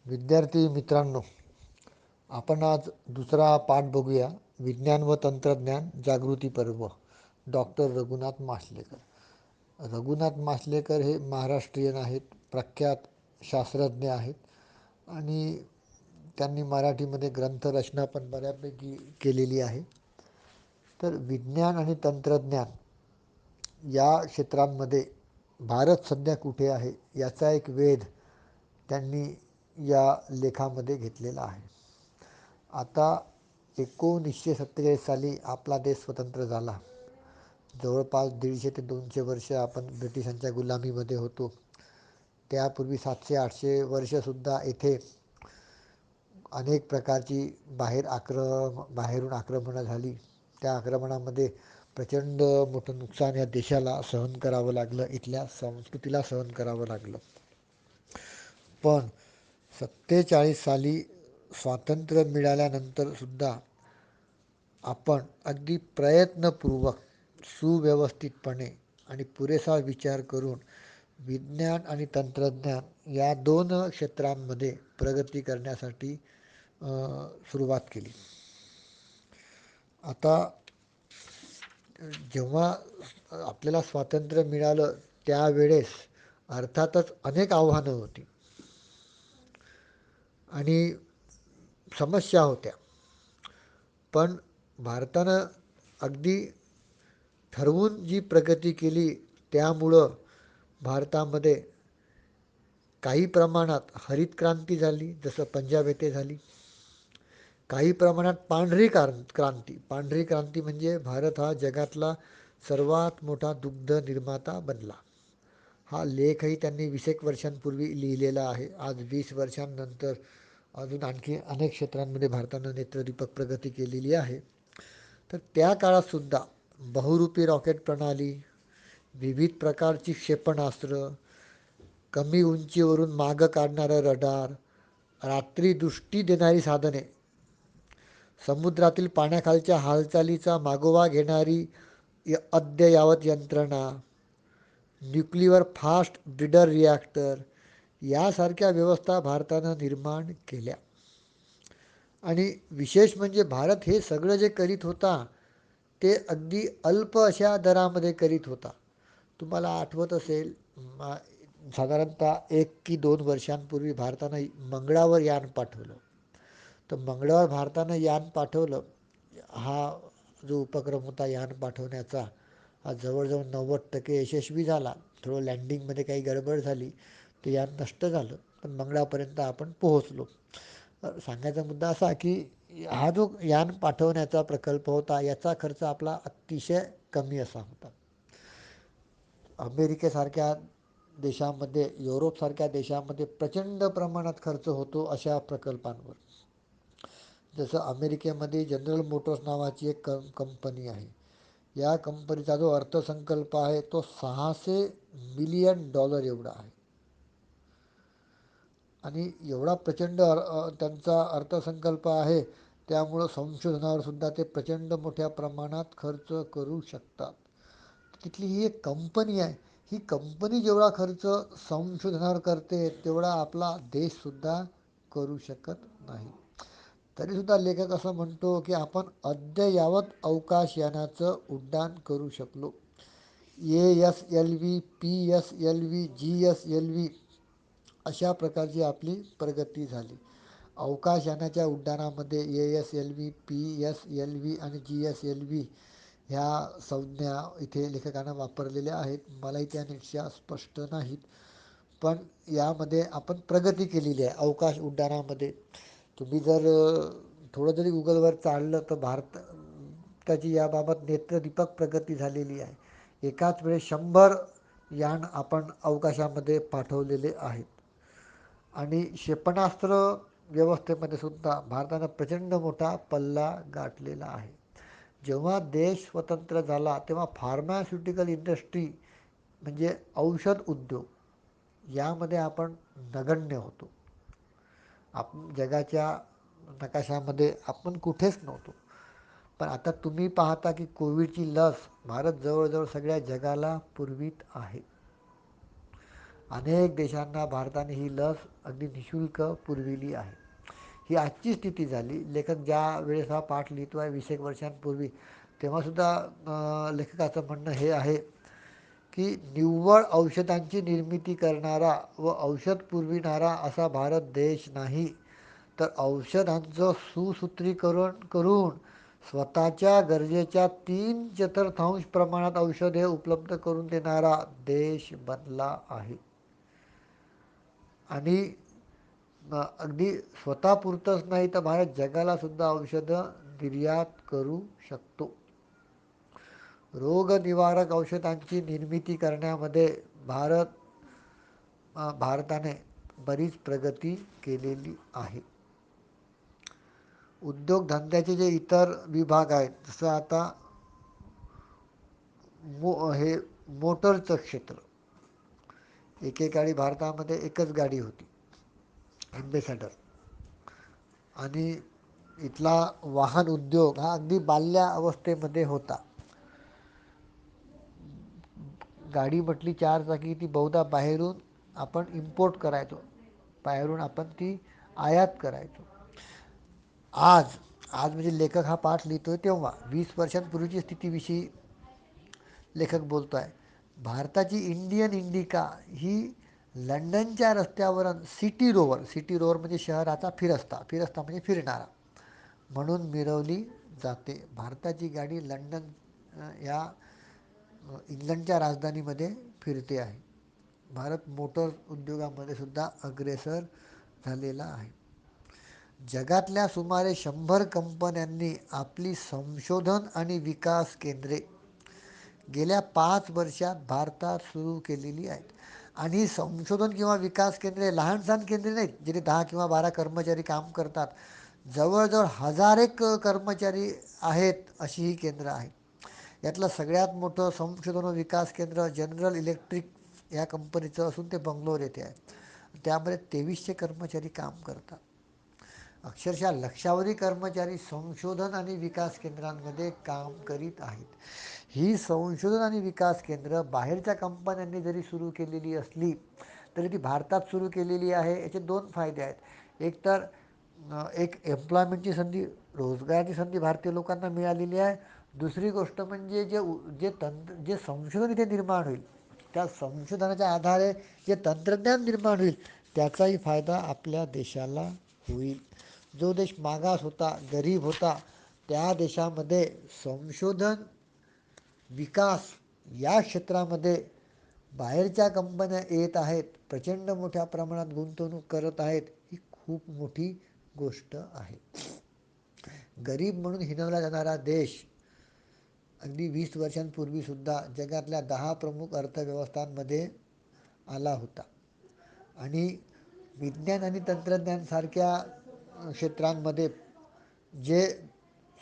विद्यार्थी मित्रांनो, आपण आज दुसरा पाठ बघूया. विज्ञान व तंत्रज्ञान जागृती पर्व. डॉक्टर रघुनाथ माशलेकर. रघुनाथ माशलेकर हे महाराष्ट्रीयन आहेत, प्रख्यात शास्त्रज्ञ आहेत आणि त्यांनी मराठीमध्ये ग्रंथरचना पण बऱ्यापैकी केलेली आहे. तर विज्ञान आणि तंत्रज्ञान या क्षेत्रांमध्ये भारत सध्या कुठे आहे याचा एक वेध त्यांनी या लेखामध्ये घेतलेला आहे. आता 1947 साली आपला देश स्वतंत्र झाला. जवळपास 150 ते 200 वर्ष आपण ब्रिटिशांच्या गुलामीमध्ये होतो. त्यापूर्वी 700-800 वर्षसुद्धा येथे अनेक प्रकारची बाहेरून आक्रमणं झाली. त्या आक्रमणामध्ये प्रचंड मोठं नुकसान या देशाला सहन करावं लागलं, इथल्या संस्कृतीला सहन करावं लागलं. पण 47 साली स्वातंत्र्य मिळाल्यानंतर सुद्धा आपण अगदी प्रयत्नपूर्वक, सुव्यवस्थितपणे आणि पुरेसा विचार करून विज्ञान आणि तंत्रज्ञान या दोन क्षेत्रांमध्ये प्रगती करण्यासाठी सुरुवात केली. आता जेव्हा आपल्याला स्वातंत्र्य मिळालं त्यावेळेस अर्थातच अनेक आव्हानं होती आणि समस्या होत्या. पण भारतानं अगदी ठरवून जी प्रगती केली त्यामुळं भारतामध्ये काही प्रमाणात हरित क्रांती झाली, जसं पंजाब येथे झाली. काही प्रमाणात पांढरी क्रांती म्हणजे भारत हा जगातला सर्वात मोठा दुग्ध निर्माता बनला. हा लेखही त्यांनी 20 एक वर्षांपूर्वी लिहिलेला आहे. आज 20 वर्षांनंतर अजून आणखी अनेक क्षेत्रांमध्ये भारतानं नेत्रदीपक प्रगती केलेली आहे. तर त्या काळातसुद्धा बहुरूपी रॉकेट प्रणाली, विविध प्रकारची क्षेपणास्त्र, कमी उंचीवरून मागं काढणारं रडार, रात्री दृष्टी देणारी साधने, समुद्रातील पाण्याखालच्या हालचालीचा मागोवा घेणारी अद्ययावत यंत्रणा, न्यूक्लिअर फास्ट ब्रीडर रिॲक्टर यासारख्या व्यवस्था भारतानं निर्माण केल्या. आणि विशेष म्हणजे भारत हे सगळं जे करीत होता ते अगदी अल्प अशा दरामध्ये करीत होता. तुम्हाला आठवत असेल, साधारणतः 1 की 2 वर्षांपूर्वी भारतानं मंगळावर यान पाठवलं. तर मंगळावर भारतानं यान पाठवलं. हा जो उपक्रम होता यान पाठवण्याचा, हा जवळजवळ 90% यशस्वी झाला. थोडं लँडिंगमध्ये काही गडबड झाली, ते यान नष्ट झालं, पण मंगळापर्यंत आपण पोहोचलो. सांगायचा मुद्दा असा की हा जो यान पाठवण्याचा प्रकल्प होता याचा खर्च आपला अतिशय कमी असा होता. अमेरिकेसारख्या देशामध्ये, युरोपसारख्या देशामध्ये प्रचंड प्रमाणात खर्च होतो अशा प्रकल्पांवर. जसं अमेरिकेमध्ये जनरल मोटर्स नावाची एक कंपनी आहे. या कंपनीचा जो अर्थसंकल्प आहे तो $600 मिलियन एवढा आहे. आणि एवढा प्रचंड त्यांचा अर्थसंकल्प आहे, त्यामुळं संशोधनावर सुद्धा ते प्रचंड मोठ्या प्रमाणात खर्च करू शकतात. तिथली ही एक कंपनी आहे. ही कंपनी जेवढा खर्च संशोधनावर करते तेवढा आपला देशसुद्धा करू शकत नाही. तरीसुद्धा लेखक असं म्हणतो की आपण अद्ययावत अवकाशयानाचं उड्डाण करू शकलो. ASLV, PSLV, GSLV अशा प्रकारची आपली प्रगती झाली. अवकाशयानाच्या उड्डाणामध्ये ASLV, PSLV आणि GSLV ह्या संज्ञा इथे लेखकानं वापरलेल्या आहेत. मलाही त्या नीटशा स्पष्ट नाहीत, पण यामध्ये आपण प्रगती केलेली आहे अवकाश उड्डाणामध्ये. तुम्ही जर थोडं जरी गुगलवर चाललं तर भारताची याबाबत नेत्रदीपक प्रगती झालेली आहे. एकाच वेळेस 100 यान आपण अवकाशामध्ये पाठवलेले आहेत. आणि क्षेपणास्त्र व्यवस्थेमध्ये सुद्धा भारतानं प्रचंड मोठा पल्ला गाठलेला आहे. जेव्हा देश स्वतंत्र झाला तेव्हा फार्मास्युटिकल इंडस्ट्री म्हणजे औषध उद्योग यामध्ये आपण नगण्य होतो. जगाच्या नकाशामध्ये आपण कुठेच नव्हतो. पण आता तुम्ही पाहता की कोविडची लस भारत जवळजवळ सगळ्या जगाला पुरवीत आहे. अनेक देशांना भारताने ही लस अगदी निशुल्क पुरविली आहे. ही आजची स्थिती झाली. लेखक ज्या वेळेस हा पाठ लिहितो आहे 20 एक वर्षांपूर्वी, तेव्हासुद्धा लेखकाचं म्हणणं हे आहे की निव्वळ औषधांची निर्मिती करणारा व औषध पुरविणारा असा भारत देश नाही, तर औषधांचं सुसूत्रीकरण करून स्वतःच्या गरजेच्या 3/4 प्रमाणात औषधे उपलब्ध करून देणारा देश बनला आहे. आणि अगदी स्वतःपुरतंच नाही तर भारत जगाला सुद्धा औषधं निर्यात करू शकतो. रोगनिवारक औषधांची निर्मिती करण्यामध्ये भारताने बरीच प्रगती केलेली आहे. उद्योगधंद्याचे जे इतर विभाग आहेत, जसं आता हे मोटरचं क्षेत्र. एकेकाळी भारतामध्ये एकच गाडी होती, ॲम्बेसॅडर. आणि इथला वाहन उद्योग हा अगदी बाल्या अवस्थेमध्ये होता. गाडी म्हटली चारचाकी, ती बहुधा बाहेरून आपण इम्पोर्ट करायचो, बाहेरून आपण ती आयात करायचो. आज आज म्हणजे लेखक हा पाठ लिहितोय तेव्हा 20 वर्षांपूर्वीची स्थितीविषयी लेखक बोलतो आहे. भारताची इंडियन इंडिका ही लंडनच्या रस्त्यावर सिटी रोवर म्हणजे शहराचा फिरस्ता म्हणजे फिरणारा म्हणून मिरवली जाते. भारताची गाडी लंडन या इंग्लंडच्या राजधानीमध्ये फिरते आहे. भारत मोटर उद्योगामध्ये सुद्धा अग्रेसर झालेला आहे. जगातल्या सुमारे 100 कंपन्यांनी आपली संशोधन आणि विकास केंद्रे गेल्या 5 वर्षात भारतात सुरू केलेली आहेत. आणि संशोधन किंवा विकास केंद्रे लहान सहान केंद्रे नाहीत, जिथे 10 किंवा 12 कर्मचारी काम करतात. जवळजवळ 1000 कर्मचारी आहेत अशी ही केंद्र आहेत. यातलं सगळ्यात मोठं संशोधन व विकास केंद्र जनरल इलेक्ट्रिक या कंपनीचं असून ते बंगलोर येथे आहे. त्यामध्ये 2300 कर्मचारी काम करतात. अक्षरशः लक्षावधी कर्मचारी संशोधन आणि विकास केंद्रांमध्ये काम करीत आहेत. ही संशोधन आणि विकास केंद्र बाहेरच्या कंपन्यांनी जरी सुरू केलेली असली तरी ती भारतात सुरू केलेली आहे. याचे 2 फायदे आहेत. एक तर एक एम्प्लॉयमेंटची संधी, रोजगाराची संधी भारतीय लोकांना मिळालेली आहे. दुसरी गोष्ट म्हणजे जे संशोधन इथे निर्माण होईल, त्या संशोधनाच्या आधारे जे तंत्रज्ञान निर्माण होईल त्याचाही फायदा आपल्या देशाला होईल. जो देश मागास होता, गरीब होता, त्या देशामध्ये संशोधन विकास या क्षेत्रामध्ये बाहेरच्या कंपन्या येत आहेत, प्रचंड मोठ्या प्रमाणात गुंतवणूक करत आहेत. ही खूप मोठी गोष्ट आहे. गरीब म्हणून हिणवला जाणारा देश अगदी 20 वर्षांपूर्वीसुद्धा जगातल्या 10 प्रमुख अर्थव्यवस्थांमध्ये आला होता. आणि विज्ञान आणि तंत्रज्ञान सारख्या क्षेत्रांमध्ये जे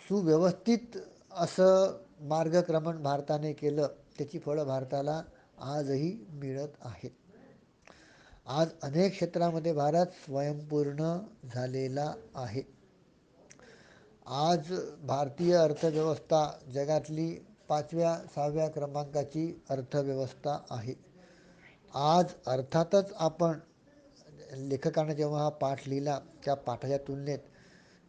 सुव्यवस्थित असं मार्गक्रमण भारताने केलं त्याची फळं भारताला आजही मिळत आहेत. आज अनेक क्षेत्रामध्ये भारत स्वयंपूर्ण झालेला आहे. आज भारतीय अर्थव्यवस्था जगातली 5व्या-6व्या क्रमांकाची अर्थव्यवस्था आहे. आज अर्थातच आपण लेखकानं जेव्हा हा पाठ लिहिला त्या पाठाच्या तुलनेत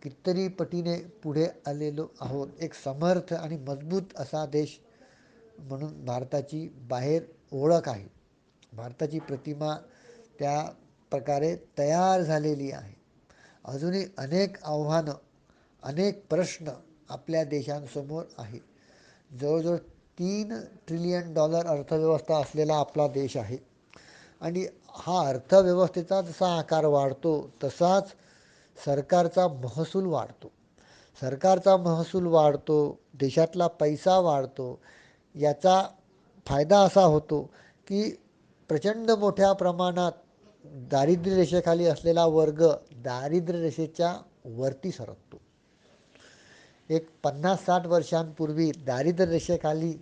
कितीतरी पटीने पुढे आलेलो आहोत. एक समर्थ आणि मजबूत असा देश म्हणून भारताची बाहेर ओळख आहे. भारताची प्रतिमा त्या प्रकारे तयार झालेली आहे. अजूनही अनेक आव्हानं, अनेक प्रश्न आपल्या देशांसमोर आहेत. जवळजवळ $3 ट्रिलियन अर्थव्यवस्था असलेला आपला देश आहे. आणि हा अर्थव्यवस्थेचा जसा आकार वाढतो तसाच सरकारचा महसूल वाढतो. सरकारचा महसूल वाढतो, देशातला पैसा वाढतो. याचा फायदा असा होतो की प्रचंड मोठ्या प्रमाणात दारिद्र्य रेषेखाली असलेला वर्ग दारिद्र्य रेषेच्या वरती सरकतो. एक 50-60 वर्षांपूर्वी दारिद्र्य रेषेखाली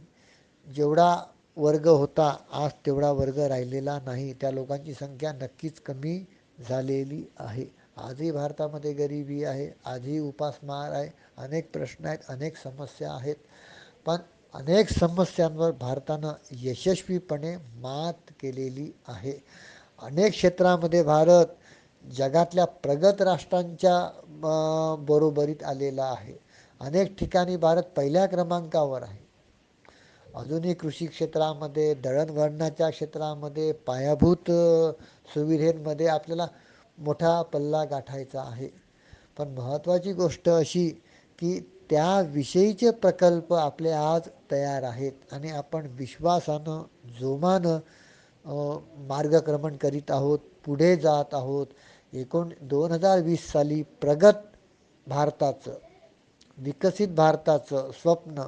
जेवढा वर्ग होता आज तेवढा वर्ग राहिलेला नाही. त्या लोकांची संख्या नक्कीच कमी झालेली आहे. आजही भारतामध्ये गरिबी आहे, आजही उपासमार आहे, अनेक प्रश्न आहेत, अनेक समस्या आहेत. पण अनेक समस्यांवर भारतानं यशस्वीपणे मात केलेली आहे. अनेक क्षेत्रामध्ये भारत जगातल्या प्रगत राष्ट्रांच्या बरोबरीत आलेला आहे. अनेक ठिकाणी भारत पहिल्या क्रमांकावर आहे. अजूनही कृषी क्षेत्रामध्ये, दळणवळणाच्या क्षेत्रामध्ये, पायाभूत सुविधेमध्ये आपल्याला मोठा पल्ला गाठायचा आहे. पण महत्त्वाची गोष्ट अशी की त्याविषयीचे प्रकल्प आपले आज तयार आहेत आणि आपण विश्वासानं, जोमानं मार्गक्रमण करीत आहोत, पुढे जात आहोत. 2020 साली प्रगत भारताचं, विकसित भारताचं स्वप्न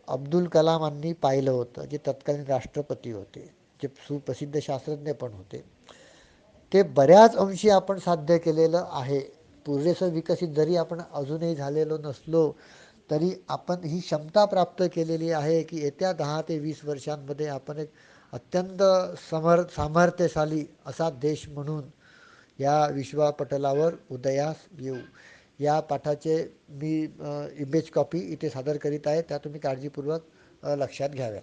अब्दुल कलामांनी पाहिलं होतं, जे तत्कालीन राष्ट्रपती होते, जे सुप्रसिद्ध शास्त्रज्ञ पण होते. ते बऱ्याच अंशी आपण साध्य केलेलं आहे. पुरेसं विकसित जरी आपण अजूनही झालेलो नसलो तरी आपण ही क्षमता प्राप्त केलेली आहे की येत्या 10 ते 20 वर्षांमध्ये आपण एक अत्यंत सामर्थ्यशाली असा देश म्हणून या विश्वपटलावर उदयास येऊ. या पाठाचे मी इमेज कॉपी इथे सादर करीत आहे, त्या तुम्ही काळजीपूर्वक लक्षात घ्याव्या.